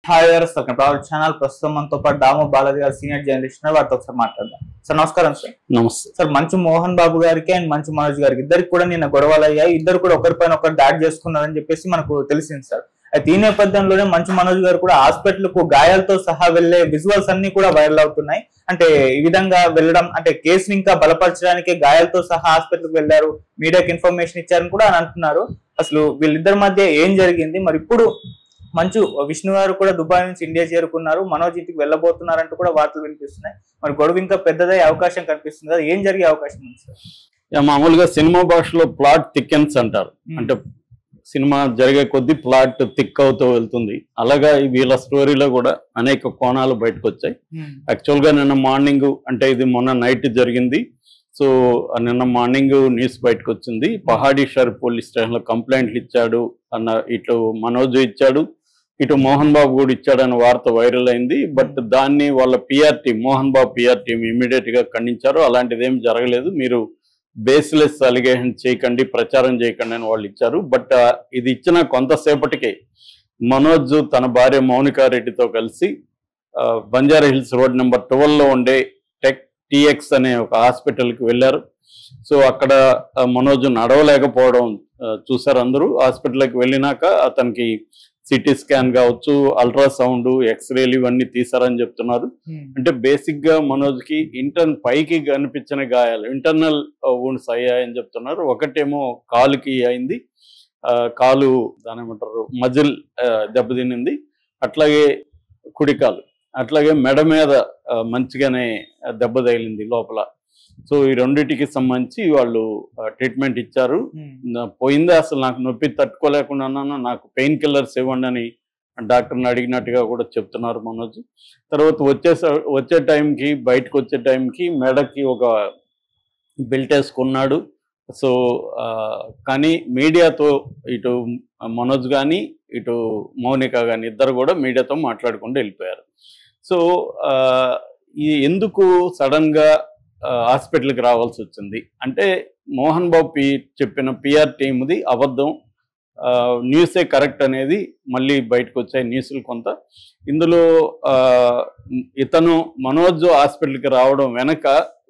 Hi welcome to our channel. ప్రస్తుతం మనతో పాటు దాము బాలాజీ గారు సీనియర్ జర్నలిస్ట్ వారితో ఒకసారి మాట్లాడదాం. సార్ నమస్కారం. సార్ నమస్తే సార్. మంచు మోహన్ బాబు గారికి అండ్ మంచు మనోజ్ గారికి ఇద్దరికి కూడా నిన్న గొడవలు అయ్యాయి. ఇద్దరు కూడా ఒకరిపైన ఒకరు దాడి చేసుకున్నారని చెప్పేసి మనకు తెలిసింది సార్. అయితే ఈ నేపథ్యంలోనే మంచు మనోజ్ గారు కూడా హాస్పిటల్ కు గాయాలతో సహా వెళ్లే విజువల్స్ అన్ని కూడా వైరల్ అవుతున్నాయి. అంటే ఈ విధంగా వెళ్ళడం అంటే కేసుని ఇంకా బలపరచడానికి గాయాలతో సహా హాస్పిటల్ కు వెళ్లారు, మీడియాకి ఇన్ఫర్మేషన్ ఇచ్చారని కూడా అని అంటున్నారు. అసలు వీళ్ళిద్దరి మధ్య ఏం జరిగింది? మరి ఇప్పుడు మంచు విష్ణు గారు కూడా దుబాయ్ నుంచి ఇండియా చేరుకున్నారు, మనోజ్ ఇంటికి వెళ్ళబోతున్నారంటూ కూడా వార్తలు వినిపిస్తున్నాయి. మరి గొడవ ఇంకా పెద్దదయ్యే అవకాశం కనిపిస్తుంది కదా, ఏం జరిగే అవకాశం ఉంది సార్? మామూలుగా సినిమా భాషలో ప్లాట్ థిక్కెన్స్ అంటారు. అంటే సినిమా జరిగే కొద్దీ ప్లాట్ థిక్ అవుతూ వెళ్తుంది. అలాగా వీళ్ళ స్టోరీలో కూడా అనేక కోణాలు బయటకు వచ్చాయి. యాక్చువల్ గా నిన్న మార్నింగ్, అంటే ఇది మొన్న నైట్ జరిగింది. సో నిన్న మార్నింగ్ న్యూస్ బయటకు వచ్చింది. పహాడీ షరీఫ్ పోలీస్ స్టేషన్ లో కంప్లైంట్లు ఇచ్చాడు అన్న, ఇటు మనోజ్ ఇచ్చాడు, ఇటు మోహన్ బాబు కూడా ఇచ్చాడన్న వార్త వైరల్ అయింది. బట్ దాన్ని వాళ్ళ PR team, Mohan Babu PR team immediate గా ఖండించారు. అలాంటిది ఏం జరగలేదు, మీరు బేస్లెస్ అలిగేషన్ చేయకండి, ప్రచారం చేయకండి అని వాళ్ళు ఇచ్చారు. బట్ ఇది ఇచ్చిన కొంతసేపటికే మనోజ్ తన భార్య మౌనికారెడ్డితో కలిసి బంజారా హిల్స్ రోడ్ నెంబర్ 12 లో ఉండే TX అనే ఒక హాస్పిటల్కి వెళ్ళారు. సో అక్కడ మనోజ్ నడవలేకపోవడం చూసారు అందరూ. హాస్పిటల్కి వెళ్ళినాక అతనికి సిటీ స్కాన్ కావచ్చు, అల్ట్రాసౌండ్, ఎక్స్రేలు ఇవన్నీ తీసారని చెప్తున్నారు. అంటే బేసిక్ గా మనోజ్ కి పైకి కనిపించిన గాయాలు, ఇంటర్నల్ వూండ్స్ అయ్యాయని చెప్తున్నారు. ఒకటేమో కాలుకి అయింది, కాలు దాని ఏమంటారు మజిల్ దెబ్బతినింది, అట్లాగే కుడికాలు, అట్లాగే మెడ మీద మంచిగానే దెబ్బ తగిలింది లోపల. సో ఈ రెండింటికి సంబంధించి వాళ్ళు ట్రీట్మెంట్ ఇచ్చారు. పోయిందే, అసలు నాకు నొప్పి తట్టుకోలేకుండా నాకు పెయిన్ కిల్లర్స్ ఇవ్వండి అని డాక్టర్ని అడిగినట్టుగా కూడా చెప్తున్నారు మనోజ్. తర్వాత వచ్చే టైంకి, బయటకు వచ్చే టైంకి మెడకి ఒక బెల్ట్ వేసుకున్నాడు. సో కానీ మీడియాతో ఇటు మనోజ్ కానీ ఇటు మౌనిక కానీ ఇద్దరు కూడా మీడియాతో మాట్లాడుకుంటూ వెళ్ళిపోయారు. సో ఎందుకు సడన్ గా హాస్పిటల్కి రావాల్సి వచ్చింది అంటే, మోహన్ బాబు చెప్పిన పిఆర్ టీమ్ది అబద్ధం, న్యూసే కరెక్ట్ అనేది మళ్ళీ బయటకు వచ్చాయి న్యూస్లు కొంత. ఇందులో ఇతను మనోజ్ హాస్పిటల్కి రావడం వెనక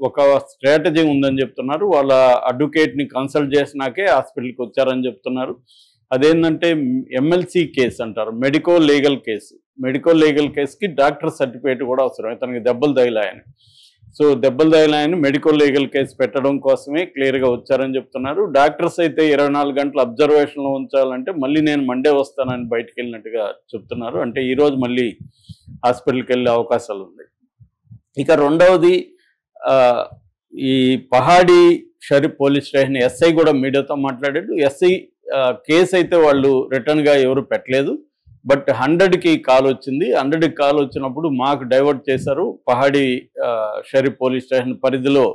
ఒక స్ట్రాటజీ ఉందని చెప్తున్నారు. వాళ్ళ అడ్వకేట్ని కన్సల్ట్ చేసినాకే హాస్పిటల్కి వచ్చారని చెప్తున్నారు. అదేంటంటే MLC కేసు అంటారు, medico legal case. Medico legal కేసుకి డాక్టర్ సర్టిఫికేట్ కూడా అవసరం, ఇతనికి దెబ్బలు తగిలాయని. సో దెబ్బలు తగిలాయని మెడికో లీగల్ కేసు పెట్టడం కోసమే క్లియర్గా వచ్చారని చెప్తున్నారు. డాక్టర్స్ అయితే 24 గంటలు అబ్జర్వేషన్లో ఉంచాలంటే మళ్ళీ నేను మండే వస్తానని బయటకు వెళ్ళినట్టుగా చెప్తున్నారు. అంటే ఈరోజు మళ్ళీ హాస్పిటల్కి వెళ్ళే అవకాశాలు ఉంది. ఇక రెండవది, ఈ Pahadi Sharif police station SI కూడా మీడియాతో మాట్లాడాడు. ఎస్ఐ కేసు అయితే వాళ్ళు రిటర్న్గా ఎవరు పెట్టలేదు, బట్ 100కి కాల్ వచ్చింది. 100కి కాల్ వచ్చినప్పుడు మాకు డైవర్ట్ చేశారు. పహాడీ షరీఫ్ పోలీస్ స్టేషన్ పరిధిలో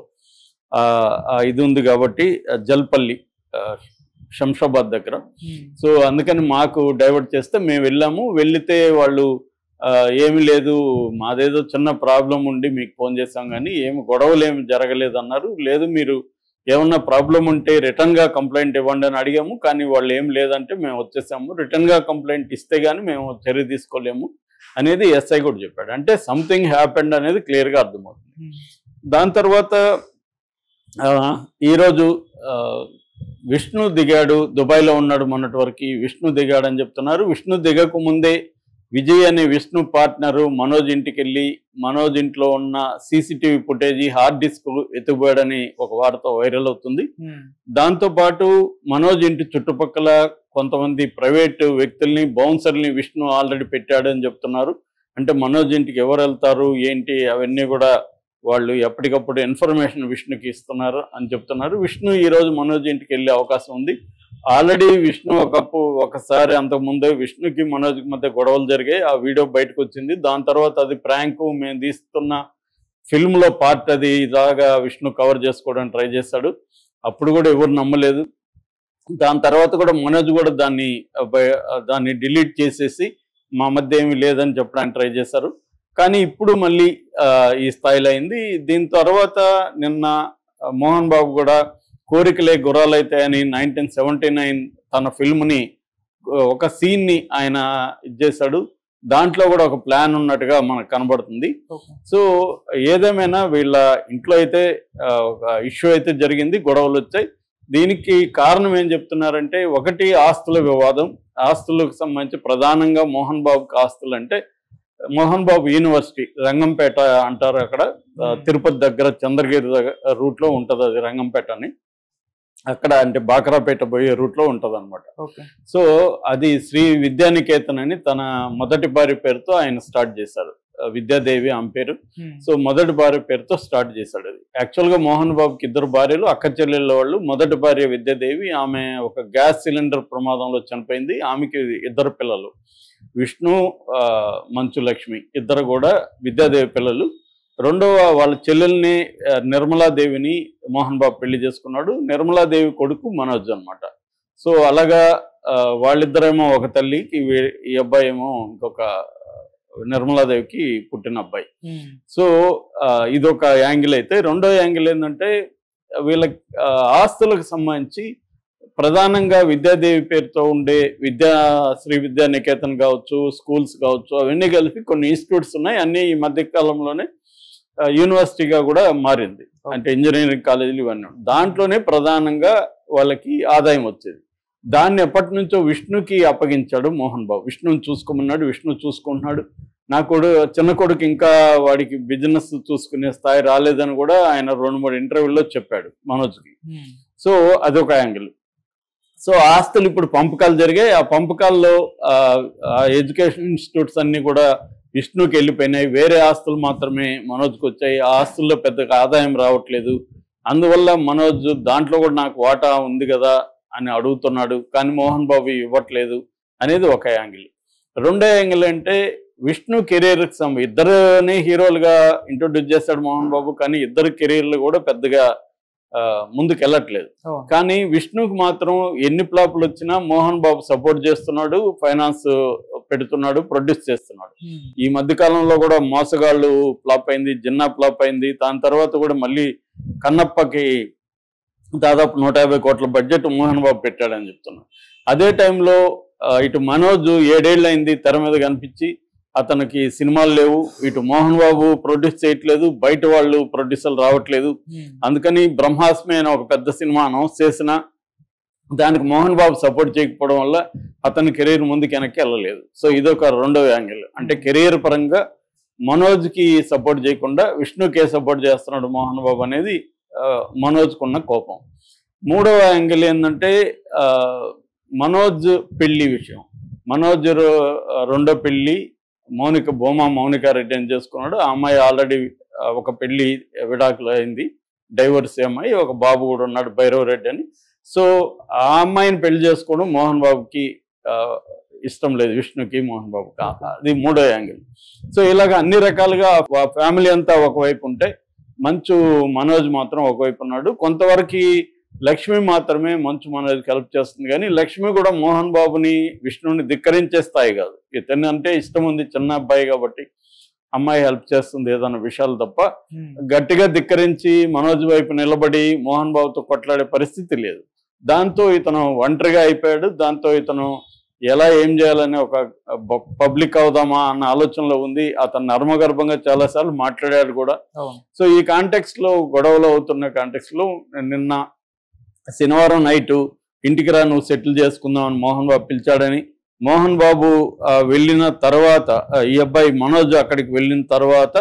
ఇది ఉంది కాబట్టి, జల్పల్లి శంషాబాద్ దగ్గర. సో అందుకని మాకు డైవర్ట్ చేస్తే మేము వెళ్ళాము. వెళితే వాళ్ళు ఏమి లేదు, మాదేదో చిన్న ప్రాబ్లం ఉండి మీకు ఫోన్ చేసాం కానీ ఏమి గొడవలు ఏమి జరగలేదు అన్నారు. లేదు, మీరు ఏమన్నా ప్రాబ్లం ఉంటే రిటర్న్గా కంప్లైంట్ ఇవ్వండి అని అడిగాము, కానీ వాళ్ళు ఏం లేదంటే మేము వచ్చేసాము. రిటర్న్గా కంప్లైంట్ ఇస్తే కానీ మేము చర్య తీసుకోలేము అనేది ఎస్ఐ కూడా చెప్పాడు. అంటే సంథింగ్ హ్యాపెండ్ అనేది క్లియర్గా అర్థమవుతుంది. దాని తర్వాత ఈరోజు విష్ణు దిగాడు, దుబాయ్లో ఉన్నాడు మొన్నటి వరకు. విష్ణు దిగాడు అని చెప్తున్నారు. విష్ణు దిగక ముందే విజయ్ అనే విష్ణు పార్ట్నరు మనోజ్ ఇంటికి వెళ్ళి మనోజ్ ఇంట్లో ఉన్న CCTV ఫుటేజీ, హార్డ్ డిస్క్ ఎత్తుకుపోయాడని ఒక వార్త వైరల్ అవుతుంది. దాంతో పాటు మనోజ్ ఇంటి చుట్టుపక్కల కొంతమంది ప్రైవేట్ వ్యక్తుల్ని, బౌన్సర్ని విష్ణు ఆల్రెడీ పెట్టాడు అని చెప్తున్నారు. అంటే మనోజ్ ఇంటికి ఎవరు వెళ్తారు ఏంటి అవన్నీ కూడా వాళ్ళు ఎప్పటికప్పుడు ఇన్ఫర్మేషన్ విష్ణుకి ఇస్తున్నారు అని చెప్తున్నారు. విష్ణు ఈరోజు మనోజ్ ఇంటికి వెళ్ళే అవకాశం ఉంది. ఆల్రెడీ విష్ణు ఒకసారి అంతకుముందే విష్ణుకి మనోజ్కి మధ్య గొడవలు జరిగాయి, ఆ వీడియో బయటకు వచ్చింది. దాని తర్వాత అది ప్రాంక్, మేము తీస్తున్న ఫిల్మ్లో పార్ట్, అది ఇలాగా విష్ణు కవర్ చేసుకోవడానికి ట్రై చేశాడు. అప్పుడు కూడా ఎవరు నమ్మలేదు. దాని తర్వాత కూడా మనోజ్ కూడా దాన్ని డిలీట్ చేసేసి మా మధ్య ఏమీ లేదని చెప్పడానికి ట్రై చేశారు. కానీ ఇప్పుడు మళ్ళీ ఈ స్థాయిలో అయింది. దీని తర్వాత నిన్న మోహన్ బాబు కూడా కోరికలే గుర్రాలైతాయని 1979 తన ఫిల్మ్ని ఒక సీన్ని ఆయన ఇచ్చేశాడు. దాంట్లో కూడా ఒక ప్లాన్ ఉన్నట్టుగా మనకు కనబడుతుంది. సో ఏదేమైనా వీళ్ళ ఇంట్లో అయితే ఒక ఇష్యూ అయితే జరిగింది, గొడవలు వచ్చాయి. దీనికి కారణం ఏం చెప్తున్నారంటే, ఒకటి ఆస్తుల వివాదం. ఆస్తులకు సంబంధించి ప్రధానంగా మోహన్ బాబుకి ఆస్తులు అంటే, మోహన్ బాబు యూనివర్సిటీ రంగంపేట అంటారు, అక్కడ తిరుపతి దగ్గర చంద్రగిరి రూట్లో ఉంటుంది అది రంగంపేట అని. అక్కడ అంటే బాకరాపేట పోయే రూట్లో ఉంటుంది అనమాట. సో అది శ్రీ విద్యానికేతన్ అని తన మొదటి భార్య పేరుతో ఆయన స్టార్ట్ చేశారు. విద్యాదేవి ఆమె పేరు. సో మొదటి భార్య పేరుతో స్టార్ట్ చేశాడు అది. యాక్చువల్గా మోహన్ బాబుకి 2 భార్యలు, అక్క చెల్లెళ్ళ వాళ్ళు. మొదటి భార్య విద్యాదేవి, ఆమె ఒక గ్యాస్ సిలిండర్ ప్రమాదంలో చనిపోయింది. ఆమెకి 2 పిల్లలు, విష్ణు, మంచు లక్ష్మి, 2 కూడా విద్యాదేవి పిల్లలు. రెండవ వాళ్ళ చెల్లెల్ని నిర్మలాదేవిని మోహన్ బాబు పెళ్లి చేసుకున్నాడు. నిర్మలాదేవి కొడుకు మనోజ్ అనమాట. సో అలాగా వాళ్ళిద్దరేమో ఒక తల్లికి, ఈ అబ్బాయి ఏమో ఇంకొక నిర్మలాదేవికి పుట్టిన అబ్బాయి. సో ఇదొక యాంగిల్ అయితే, రెండో యాంగిల్ ఏంటంటే వీళ్ళ ఆస్తులకు సంబంధించి ప్రధానంగా విద్యాదేవి పేరుతో ఉండే శ్రీ విద్యానికేతన్ కావచ్చు, స్కూల్స్ కావచ్చు, అవన్నీ కలిపి కొన్ని ఇన్స్టిట్యూట్స్ ఉన్నాయి. అన్నీ ఈ మధ్య కాలంలోనే యూనివర్సిటీగా కూడా మారింది. అంటే ఇంజనీరింగ్ కాలేజీలు ఇవన్నీ. దాంట్లోనే ప్రధానంగా వాళ్ళకి ఆదాయం వచ్చేది. దాన్ని ఎప్పటి నుంచో విష్ణుకి అప్పగించాడు మోహన్ బాబు. విష్ణుని చూసుకోమన్నాడు, విష్ణు చూసుకుంటున్నాడు. నా చిన్న కొడుకు ఇంకా వాడికి బిజినెస్ చూసుకునే స్థాయి రాలేదని కూడా ఆయన 2-3 ఇంటర్వ్యూల్లో చెప్పాడు మనోజ్కి. సో అదొక యాంగిల్. సో ఆస్తులు ఇప్పుడు పంపకాలు జరిగాయి. ఆ పంపకాల్లో ఎడ్యుకేషన్ ఇన్స్టిట్యూట్స్ అన్నీ కూడా విష్ణుకి వెళ్ళిపోయినాయి. వేరే ఆస్తులు మాత్రమే మనోజ్కి వచ్చాయి. ఆ ఆస్తుల్లో పెద్దగా ఆదాయం రావట్లేదు. అందువల్ల మనోజ్ దాంట్లో కూడా నాకు వాటా ఉంది కదా అని అడుగుతున్నాడు, కానీ మోహన్ బాబు ఇవ్వట్లేదు అనేది ఒక యాంగిల్. రెండో యాంగిల్ అంటే విష్ణు కెరీర్కి ఇద్దరిని హీరోలుగా ఇంట్రొడ్యూస్ చేస్తాడు మోహన్ బాబు, కానీ ఇద్దరు కెరీర్లు కూడా పెద్దగా ముందుకు వెళ్ళట్లేదు. కానీ విష్ణుకి మాత్రం ఎన్ని ఫ్లాపులు వచ్చినా మోహన్ బాబు సపోర్ట్ చేస్తున్నాడు, ఫైనాన్స్ పెడుతున్నాడు, ప్రొడ్యూస్ చేస్తున్నాడు. ఈ మధ్య కాలంలో కూడా మోసగాళ్ళు ఫ్లాప్ అయింది, జిన్నా ఫ్లాప్ అయింది. దాని తర్వాత కూడా మళ్ళీ కన్నప్పకి దాదాపు 150 కోట్ల బడ్జెట్ మోహన్ బాబు పెట్టాడని చెప్తున్నాడు. అదే టైంలో ఇటు మనోజ్ 7 ఏళ్ళు అయింది తెర మీద కనిపించి, అతనికి సినిమాలు లేవు. ఇటు మోహన్ బాబు ప్రొడ్యూస్ చేయట్లేదు, బయట వాళ్ళు ప్రొడ్యూసర్లు రావట్లేదు. అందుకని బ్రహ్మాస్మి అనే ఒక పెద్ద సినిమా అనౌన్స్ చేసిన దానికి మోహన్ బాబు సపోర్ట్ చేయకపోవడం వల్ల అతని కెరీర్ ముందుకు వెనక్కి వెళ్ళలేదు. సో ఇదొక రెండో యాంగిల్. అంటే కెరీర్ పరంగా మనోజ్కి సపోర్ట్ చేయకుండా విష్ణుకే సపోర్ట్ చేస్తున్నాడు మోహన్ బాబు అనేది మనోజ్కున్న కోపం. మూడవ యాంగిల్ ఏంటంటే మనోజ్ పెళ్లి విషయం. మనోజ్ రెండో పెళ్లి భూమా మౌనిక రెడ్డి అని చేసుకున్నాడు. ఆ అమ్మాయి ఆల్రెడీ ఒక పెళ్లి విడాకులు అయింది, డైవర్స్ అమ్మాయి, ఒక బాబు కూడా ఉన్నాడు భైరవ్ రెడ్డి అని. సో ఆ అమ్మాయిని పెళ్లి చేసుకోవడం మోహన్ బాబుకి ఇష్టం లేదు, విష్ణుకి మోహన్ బాబుకి. అది మూడో యాంగిల్. సో ఇలాగ అన్ని రకాలుగా ఫ్యామిలీ అంతా ఒకవైపు ఉంటే మంచు మనోజ్ మాత్రం ఒకవైపు ఉన్నాడు. కొంతవరకు లక్ష్మి మాత్రమే మంచు మనోజ్కి హెల్ప్ చేస్తుంది, కానీ లక్ష్మి కూడా మోహన్ బాబుని విష్ణుని ధిక్కరించే స్థాయి కాదు. ఇతన్ని అంటే ఇష్టం ఉంది, చిన్న అబ్బాయి కాబట్టి అమ్మాయి హెల్ప్ చేస్తుంది ఏదైనా విషయాలు తప్ప, గట్టిగా ధిక్కరించి మనోజ్ వైపు నిలబడి మోహన్ బాబుతో కొట్లాడే పరిస్థితి లేదు. దాంతో ఇతను ఒంటరిగా అయిపోయాడు. దాంతో ఇతను ఎలా ఏం చేయాలని ఒక పబ్లిక్ అవుదామా అన్న ఆలోచనలో ఉంది. అతను నర్మగర్భంగా చాలాసార్లు మాట్లాడాడు కూడా. సో ఈ కాంటెక్స్ట్ లో, గొడవలు అవుతున్న కాంటెక్స్ట్ లో నిన్న శనివారం నైటు ఇంటికి రా, నువ్వు సెటిల్ చేసుకుందాం అని మోహన్ బాబు పిలిచాడని, మోహన్ బాబు వెళ్ళిన తర్వాత ఈ అబ్బాయి మనోజ్ అక్కడికి వెళ్ళిన తర్వాత